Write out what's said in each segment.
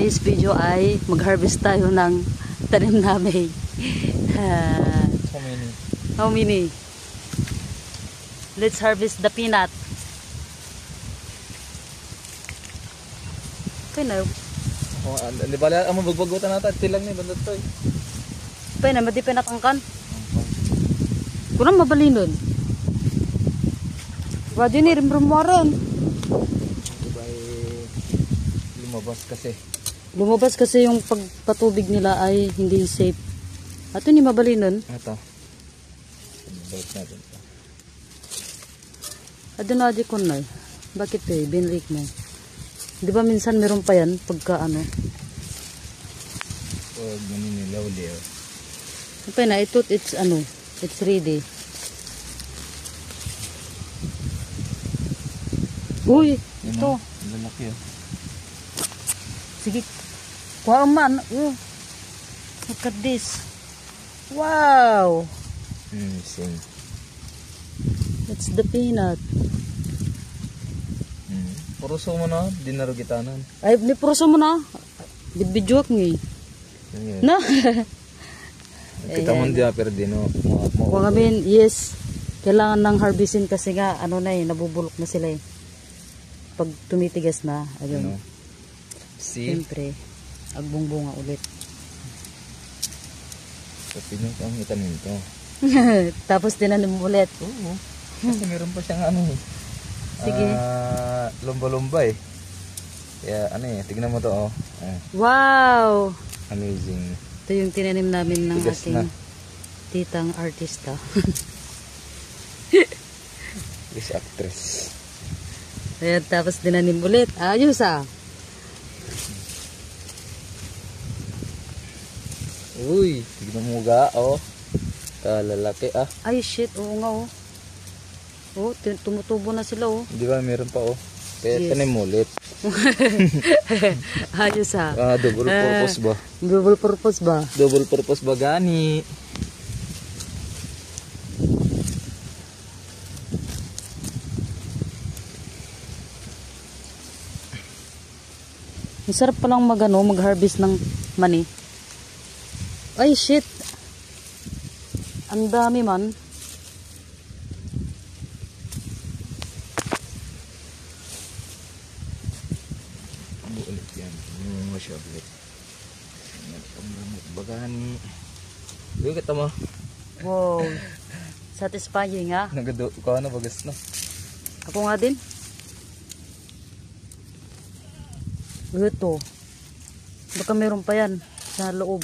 today's video ay mag-harvest tayo ng tanim namin. How many? Let's harvest the peanut. Okay na. Di ba ang mabagbagutan natin? Tilang ni bandot to eh. Pwede na, madi pinatangkan. Kurang mabali nun. Wadi ni rimrumaran. Diba lumabas kasi. Lumabas kasi yung pagpatubig nila ay hindi safe. Ato ni mabali nun. Ito. Balik natin ito. Adun na di ko na. Bakit eh? Binrik mo. Di ba minsan meron pa yan pagka ano? Huwag maninilaw-liw. Kapay na, ito it's ano, it's ready. Uy, ito. Ang lalaki oh. Sige. Kuha man. Look at this. Wow. Sing. It's the peanut. Puruso mo na, dinarugitanan. Ay, nipuruso mo na. Bidbidyok ni. Na. Kita mo diya pero dino. Kung amin, yes. Kailangan ng harvestin kasi nga, ano na eh, nabubulok na sila eh. Pag tumitigas na, ayun. Ano? See? Siyempre, agbungbunga ulit. Sa pinong ang itanim to. Tapos tinanim mo ulit. Oo. Kasi meron pa siyang ano eh. Sige. Lumba-lumba eh. Kaya ano eh, tignan mo to oh. Wow! Amazing. Ito yung tinanim namin ng Tigas aking na. titang artista. This actress. Ayan, tapos tinanim ulit. Ayos ah. Uy, tignan mo ga oh. Kalalaki ah. Ay shit, oo nga oh. Oh, tumutubo na sila oh. Di ba meron pa oh. Kaya Yes. tanim mo ulit. Ayos ah. Double purpose ba? Double purpose ba? Double purpose ba gani? Masarap palang mag-harvest ng mani. Ay shit. Ang dami man. Ulit yan. Yung siya ulit. Nagpamamot ba gani? Doon kita mo. Wow. Satisfying ha. Nagado ko na bagas na. Ako nga din. Ito. Baka meron pa yan sa loob.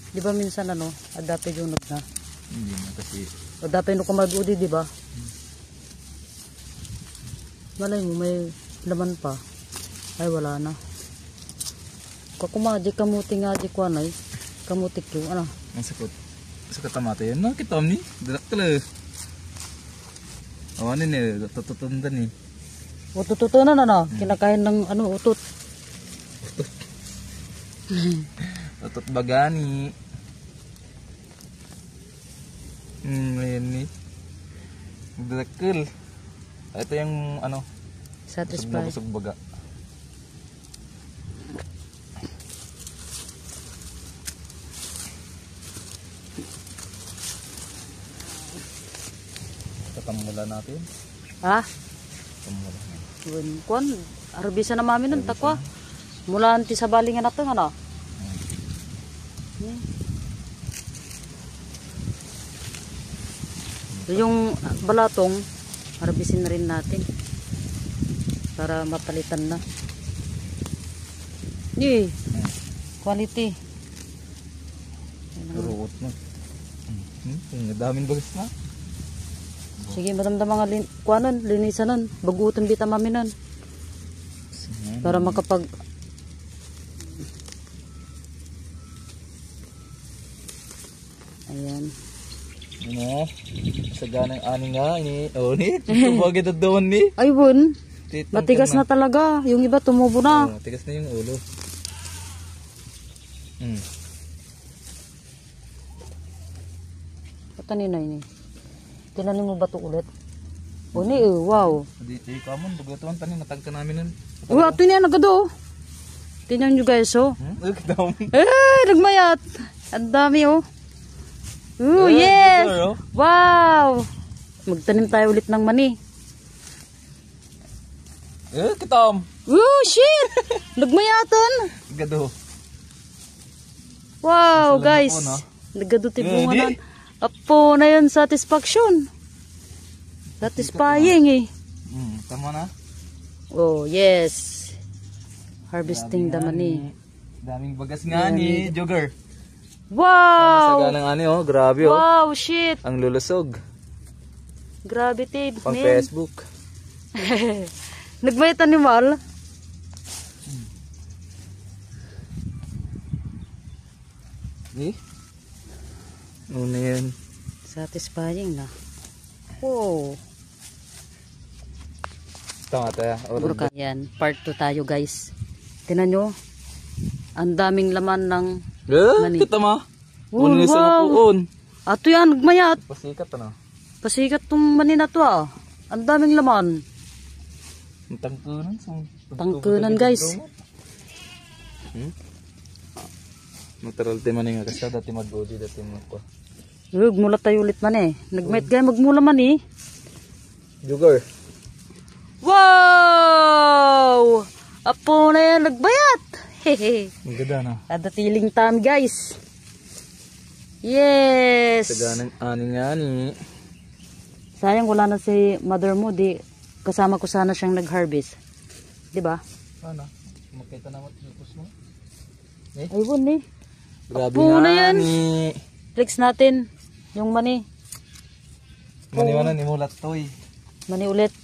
Di ba minsan ano, adape yung na. Hindi na kasi. Adape no kumadudi, di ba? Malay mo, may laman pa. Ay, wala na. Kakumaji, kamuti nga di ko anay. Kamutik yung ano. Ang sakot. Sakot tamata yan. Nakita mo ni? Dirak tala. Awanin eh. Tututundan eh. Utututunan ano. Kinakain ng ano, utot. Utot bagani. Ayan ni. Dakil. Ito yung ano. Satisfied. Busog baga. Tatamula natin. Ha? Tamula. Kuan, arbisa na mami nun, takwa. Mula anti sa balingan natin, ano? Yung balatong, harbisin na rin natin. Para mapalitan na. Yee! Quality. Ruot na. Ang daming bagas na. Sige, madamdam mga kuanon, linisan nun. Bagutan bita mami nun. Para makapag... Ayan. Ano? Sagana yung ani nga. Oh, ni. Bagay na doon ni. Ay, bun. Matigas na talaga. Yung iba tumubo na. Matigas na yung ulo. Pataninay ni. Tinanin mo ba ito ulit? O ni, wow. Di kamon, bagatuan tanin. Natagka namin nun. Uy, ito niya nagado. Tingnan nyo guys, oh. Kitam. Nagmayat. Ang dami, oh. Oh, yes! Wow! Magtanim tayo ulit ng mani. Kitam. Oh, shit! Nagmayatan. Gado. Wow, Salamat guys. po, no? Nagado tibungan. Apo na yan, satisfaction. Satisfying, eh. Tama na. Oh, yes. Harvesting the mani. Daming bagas nga ni Jogger. Wow! Saganang ani, oh. Grabe, oh. Wow, shit. Ang lulusog. Grabe, Tib. Pang Man. Facebook. Nagmayat animal. Ano yan? Satisfying na. Wow. Tama tayo. Siguro ka. Yan, part 2 tayo guys. Tinan nyo. Ang daming laman ng mani. Kita mo. Oh, Uno sa wow. napuon. Ato yan, nagmayat. Pasikat ano? Pasikat tong mani na to ah. Ang daming laman. Ang tangkunan. Tangkunan guys. Natural tema nga kasi dati mag-godi dati mo ko. Mula tayo ulit man eh. Nagmayat gaya magmula man eh. Jogger. Wow! Apo na yan, nagbayat. Hehe. Ang ganda na. Adatiling time guys. Yes. Saganang ani nga ni. Sayang wala na si mother mo. Di kasama ko sana siyang nag-harvest. Diba? Ano? Makita naman tipos mo. Ayun eh. Grabe Apo nga na yan. ni. Flex natin. Yung mani. Maniwanan ni mulat toy. Mani ulit.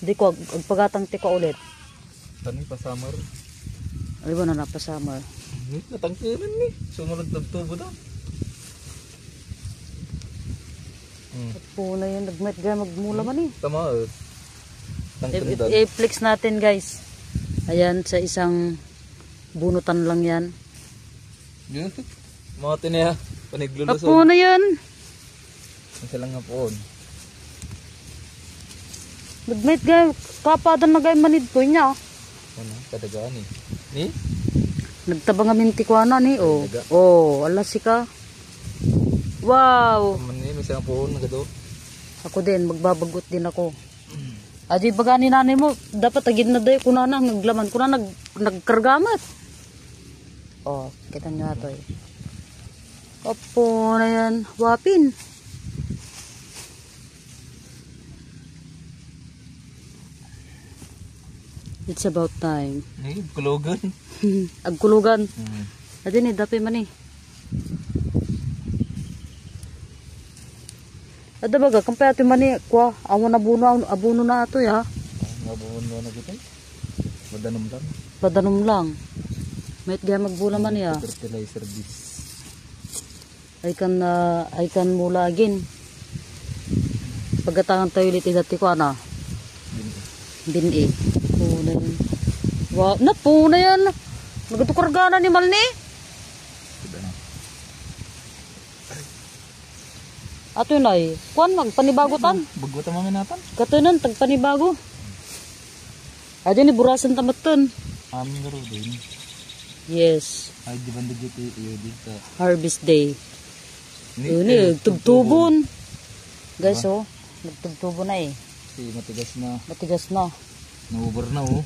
Di ko, agpagatang tiko ulit. Tani pa summer. Ayun na pa summer. Natangkunan ni. Sumunod ng tubo daw. Apo na yun. Nagmet gaya magmula man eh. Tama tangkunan. I-flex natin guys. Ayan sa isang bunutan lang yan. Yun. Mga tiniya. Paniglulusog. Apo na yan. Isa lang nga poon. Nagmet gaya. Kapadan na gaya manid ko niya. Ano? Kadagaan eh. Ni? Nagtabang amin tikwana ni. Oh. Talaga. Oh. Alasi ka. Wow. Kaman ni. May isang poon na gado. Ako din. Magbabagot din ako. Adi baga ni nanay mo. Dapat agad na dayo. Kuna na. Naglaman. Kuna nagkargamat. Oh. Kita nyo ito eh. Opo na yan. Wapin. It's about time. Ni, kulugan. Agkulugan. Adi ni, dapat man eh. Ada baga, kampay ato man eh. Kwa, awon abuno na ato ya. Ngabuon mo na kita. Madanom lang. Padanom lang. May gaya magbula man ya. Fertilizer this. I can mula again. Pagkatangan tayo ulit dati ko ana. Bin Puna yan. Wow, na puna yan. Nagatukargana ni Malni. Ato yun ay. Kuan magpanibago tan. Bagot ang mga natan. Kato nun, tagpanibago. Adyo ni burasan tamatun. Amin garo din. Yes. Ay di banda dito dito. Harvest day. Yun eh, tugtubon. Guys oh, nagtugtubo na eh. Si matigas na. Matigas na. Naubar na oh.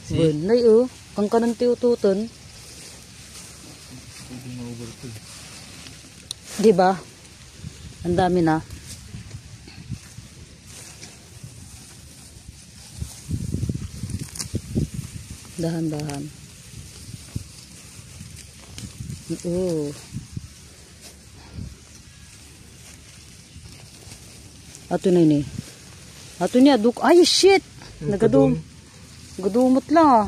Si. Bunay oh, kang kanang tiututon. Hindi naubar to. Diba? Ang dami na. Dahan-dahan. Oh. Ato na ini. Ato niya duk. Ay shit. Nagadum. Gadumot lang ah.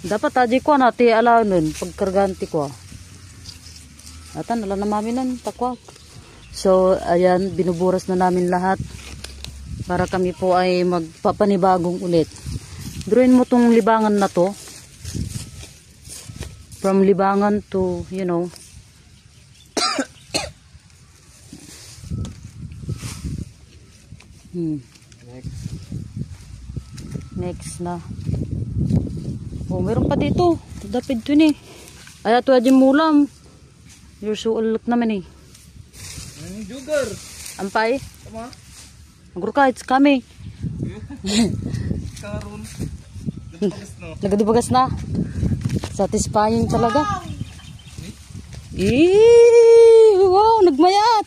Dapat aji ko nati ala nun pagkarganti ko. Atan ala na mami nun takwak. So ayan binuburas na namin lahat para kami po ay magpapanibagong ulit. Drawin mo tong libangan na to. From libangan to, you know. Next na. Oh, meron pa dito. Dapid to ni. Ay, ito aja mulam. You're so ulok naman eh. Jugar. Ampay. Tama. Magurka, it's coming. Karon. Nagadibagas na. Satisfying talaga. Eee, wow, nagmayat.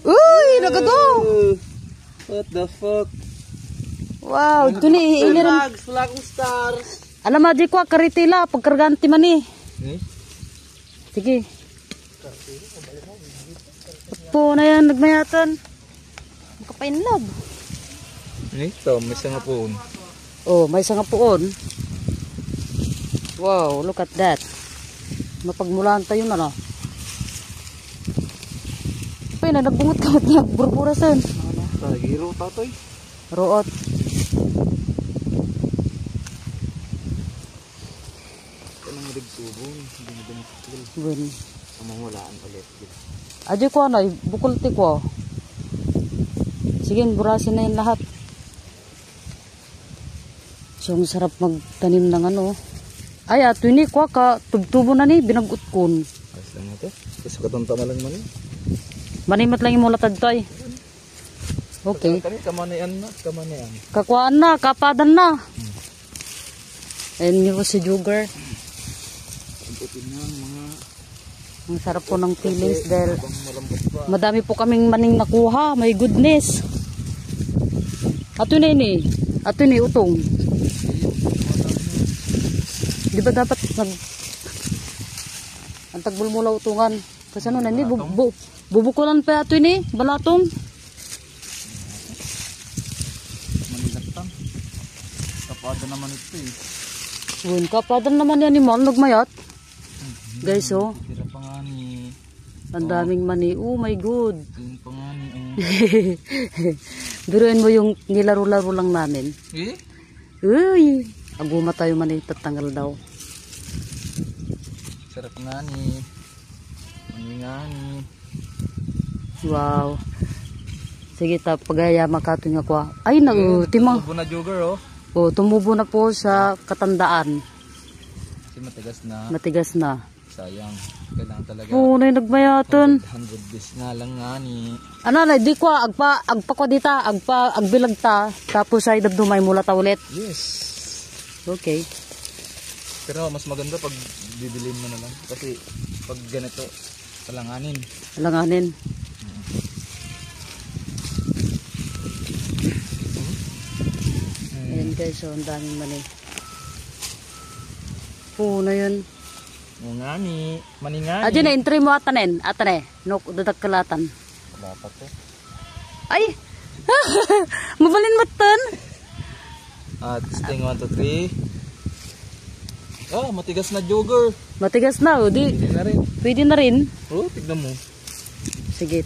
Uy, nagado. What the fuck? Wow, ito ni iniram. Flagong stars. Alam mo, di ko karitila, pagkarganti man eh. Sige. Po na yan, nagmayatan. Makapainlab. Ito, may sanga poon. Oh, may isang puon. Wow, look at that. Mapagmulaan tayo na no. Pwede na, nagbungot ka at nagburburasan. Tagiro, tatoy. Root. Kanang madigtubong, hindi na dumikil. Win. Mamulaan ulit. Adyo ko ano, bukulti ko. Sige, burasin na yun lahat. So, ang sarap magtanim ng ano. Ay, ato ini ko ka, tubtubo na ni, binagot kon. Ayos lang ito. Kasi katanta malang mani. Manimat lang yung mulatad to ay. Okay. Kami, kamanian na, kamanian. Kakuhaan na, kapadan na. Ayan nyo si Jugar. Putin na mga Ang sarap po ng feelings dahil malambot pa. madami po kaming maning nakuha. My goodness. Ato na ini. Ato ni utong. Di ba dapat ang tagbulmula utungan? Kasi ano na ni, bubukulan pa ato ini, balatong. Manilatan. Kapada naman ito eh. Yun, kapadan naman yan ni Mon, nagmayat. Guys, oh. Tira pa nga ni. Ang daming mani. Oh my god. Yung pa nga ni. Biruin mo yung nilaro-laro lang namin. Eh? Uy! Aguma tayo mani, tatanggal daw. Sarap nga ni. Mani nga ni. Wow. Sige, pagaya makato nga ko. Ay, timang. Tumubo na Jugar oh. Oh, tumubo na po sa katandaan. Kasi matigas na. Matigas na. Sayang. Kailangan talaga. Oo, na nagmayatan. 100 days nga lang nga ni. Ano na, di ko, agpa ko dita, agbilag ta, tapos ay dabdumay mula ta ulit. Yes. Okay. Pero mas maganda pag bibilin mo na lang. Kasi pag ganito, talanganin. Alanganin. Ayan guys, so ang daming mani. Oo na yun. O nga ni. Mani nga ni. Adyo na, entry mo atanen. Atane, no, dadag kalatan. Wala pa to. Ay! Mabalin mo tan. Testing 1, 2, 3. Ah, matigas na Jugar. Matigas na, o di. Hindi na rin. Pwede na rin. Oh, tignan mo. Sige,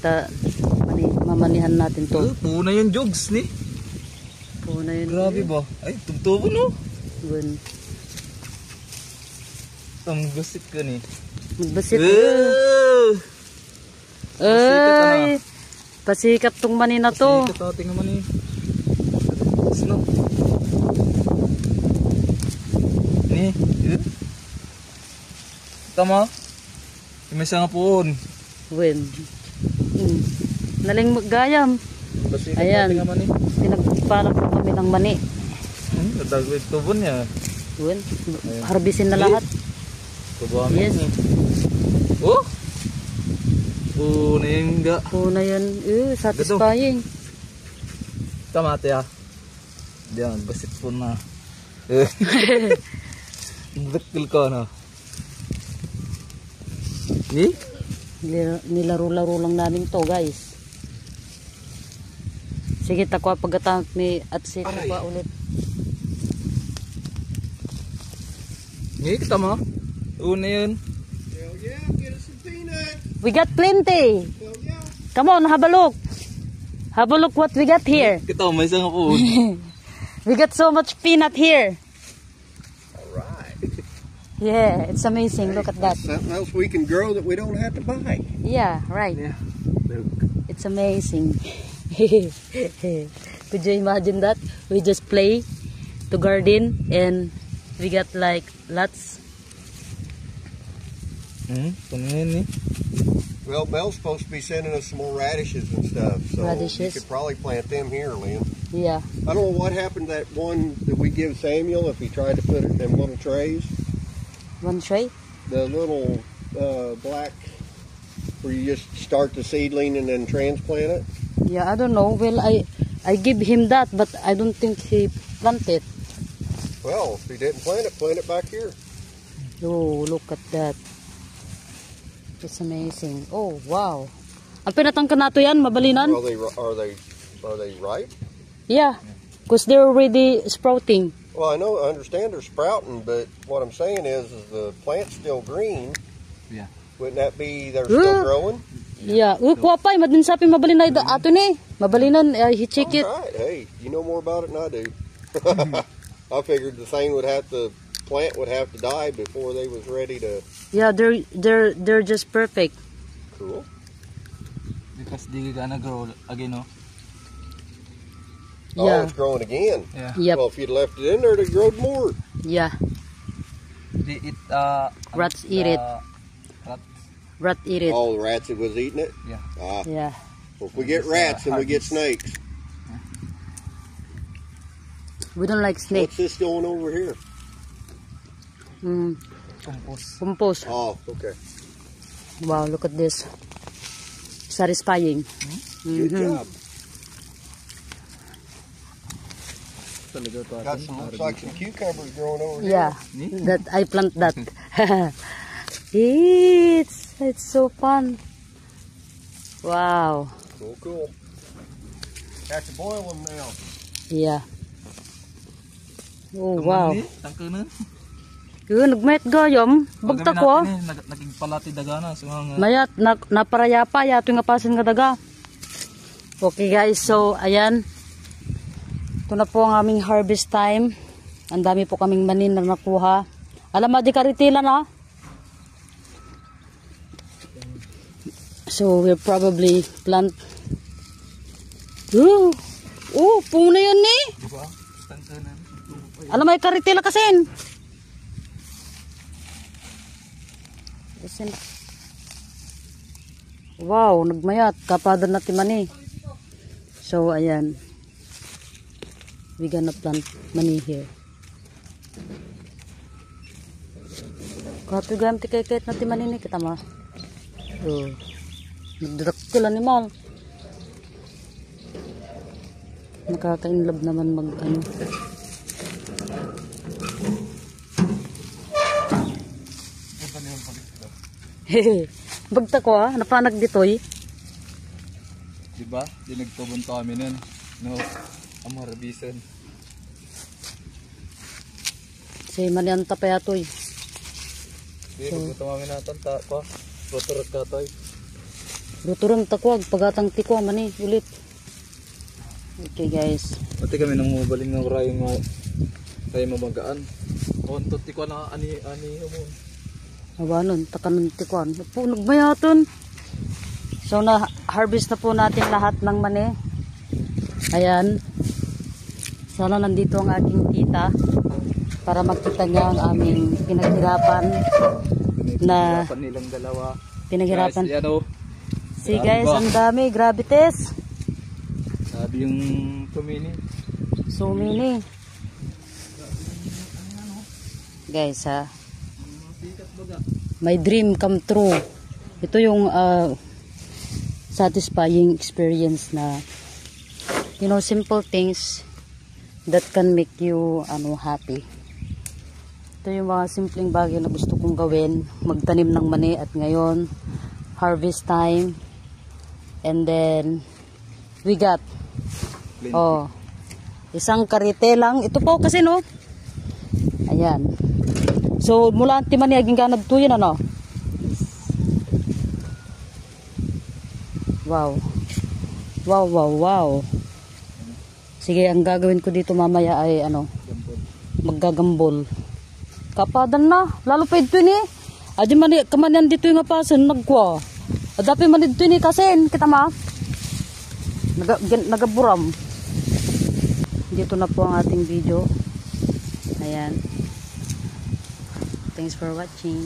mamanihan natin to. Oh, na yung jugs ni. Oo na yun. Grabe ba? Ay, tugtubo no. Gun. Ang gusit ko ni. Magbasit. Pasikat Ay! Pasikat tong mani na to. Pasikat ating naman ni. Snow. Ni. Tama. May sanga poon. Gun. Naling maggayam. Pasikat Ayan. ating naman ni. Pinagparang po kami ng mani. Nadagwit tubon niya. Gun. Harbisin na lahat. Tubo Yes. ni. Oh! Oh, nengga. Oo na yun. Satisfying. Tama ate ah. Diyan, basit po na. Bekil ko na. Ni? Nilaro-laro lang namin to guys. Sige, takwa pagkatang ni Atsi pa ulit. Ni, kita mo? Una yun. We got plenty. Come on, have a look. Have a look what we got here. Kita mo, may isang po. We got so much peanut here. Alright. Yeah, it's amazing. Look at that. Something else we can grow that we don't have to buy. Yeah, right. Yeah. It's amazing. Could you imagine that? We just play to garden, and we got like lots. Kunin eh. Well, Mel's supposed to be sending us some more radishes and stuff, so you could probably plant them here, Lynn. Yeah. I don't know what happened to that one that we give Samuel if he tried to put it in them little trays. One tray? The little black, where you just start the seedling and then transplant it. Yeah, I don't know. Well, I give him that, but I don't think he planted. Well, if he didn't plant it back here. Oh, look at that. It's amazing. Oh, wow. Ang pinatangka nato yan, mabalinan? Are they ripe? Yeah, because they're already sprouting. Well, I understand they're sprouting, but what I'm saying is the plant's still green. Yeah. Wouldn't that be they're still growing? Yeah. Kuha pa, madinsapi mabalinan ato ni. Mabalinan, he-check it. All right. Hey, you know more about it than I do. I figured the plant would have to die before they was ready to. Yeah, they're just perfect. Cool. Because they gonna grow again, no? Oh, Yeah. it's growing again. Yeah. Yep. Well, if you'd left it in there, it'd growed more. Yeah. They eat Rats eat it. Rat. Rat eat it. Oh, the rats that was eating it? Yeah. Ah. Yeah. Well, if we get rats, then we get snakes. We don't like snake. What's this going over here? Compost. Compost. Oh, okay. Wow, look at this. Satisfying. Good job. Talaga to Got some, looks like some cucumbers growing over Yeah, here. that I plant that. It's so fun. Wow. Cool. Have to boil them now. Yeah. Oh, wow. Tangka na. Nagmet gayom. Bagta ko. Naging palati dagana. So, Mayat, naparayapa yato nga pasin nga daga. Okay guys, so ayan. Ito na po ang aming harvest time. Ang dami po kaming manin na nakuha. Alam mo, di karitila na. So we'll probably plant. Puno na yun eh. diba? Tangka na. Alam mo, karitila kasin. Wow, nagmayat. Kapadan na timani. So, ayan. We gonna plant mani here. Katugan ti kay-kayat na timani ni kita ma. Oh. Nagdrakil animal. Nakaka-inlove naman mag ano. Bagta ko napanag ditoy. Diba? Di nagtubon kami nun. No, amarabisan. Si manianta pa yatoy. Di, magtumamin natin ta pa. Rotorot ka toy. Ruturong takwag pagatang tikwa mani ulit. Okay guys. Pati kami nang mabaling ng rayong tayo mabagaan. Ontot ti ko na ani mo. Awanon, takanon tikwan. Po, nagmayaton. So, na-harvest na po natin lahat ng mani. Ayan. Sana nandito ang aking tita para makita niya ang aming pinaghirapan na Pinaghirapan nilang dalawa. pinaghirapan. Guys, yan o. See guys, ang dami. Grabe tes. Sabi yung tumini. So many. Guys ha. My dream come true. Ito yung satisfying experience na simple things that can make you happy. Ito yung mga simpleng bagay na gusto kong gawin. Magtanim ng mani at ngayon harvest time. And then we got isang karite lang. Ito po kasi no. Ayan. So, mula ang timan niya, aging ganad tuyin, ano? Wow. Wow. Sige, ang gagawin ko dito mamaya ay, maggagambol. Kapadan na. Lalo pa ito ni. Adi mani, kamanyan dito yung apasan, nagkwa. Adapi man dito ni kasin, kita ma. Nagaburam. Dito na po ang ating video. Ayan. Thanks for watching.